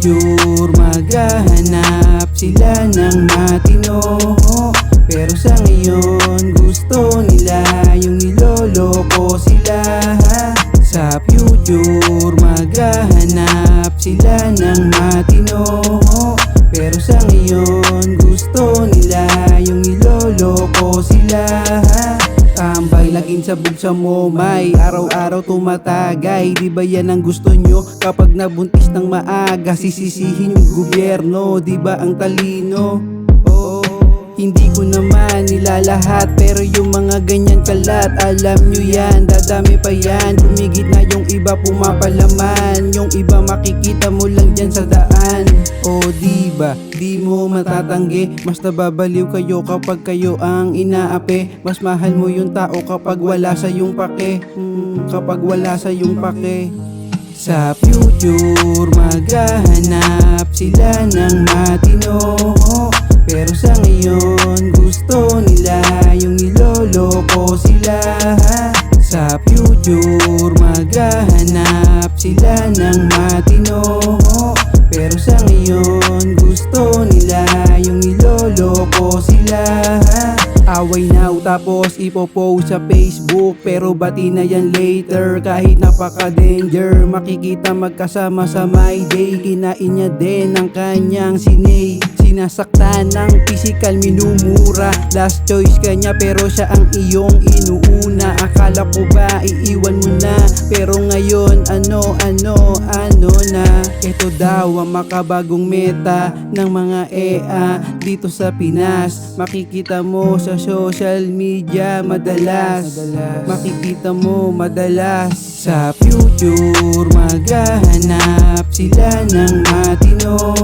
future maghahanap sila ng matino, pero sa ngayon gusto nila yung niloloko sila. Sa future maghahanap sila ng matino, pero sa ngayon gusto nila yung niloloko sila. Tambay laging sabog sa momay, araw-araw tumatagay. Di ba yan ang gusto nyo kapag nabuntis ng maaga? Sisisihin yung gobyerno, di ba ang talino? Hindi ko naman nilalahat, pero yung mga ganyan kalat, alam nyo yan, dadami pa yan. Humigit na yung iba pumapalaman, yung iba makikita mo lang dyan sa daan. Diba, di mo matatanggi, mas nababaliw kayo kapag kayo ang inaapi. Mas mahal mo yung tao kapag wala sa yung pake, kapag wala sa yung pake. Sa future maghahanap sila ng matino, pero sa ngayon gusto nila yung niloloko sila. Sa future maghahanap sila ng matino, pero sa ngayon gusto nila yung niloloko sila. Away now tapos ipopost sa Facebook, pero bati na yan later kahit napaka-danger. Makikita magkasama sa my day, kinain niya din ang kanyang sinay. Sinasaktan ng physical, minumura. Last choice kanya pero siya ang iyong inuuna. Akala ko ba iiwan mo na, pero ngayon ano na. Ito daw ang makabagong meta ng mga EA dito sa Pinas. Makikita mo sa social media madalas, makikita mo madalas. Sa future maghahanap sila ng matino,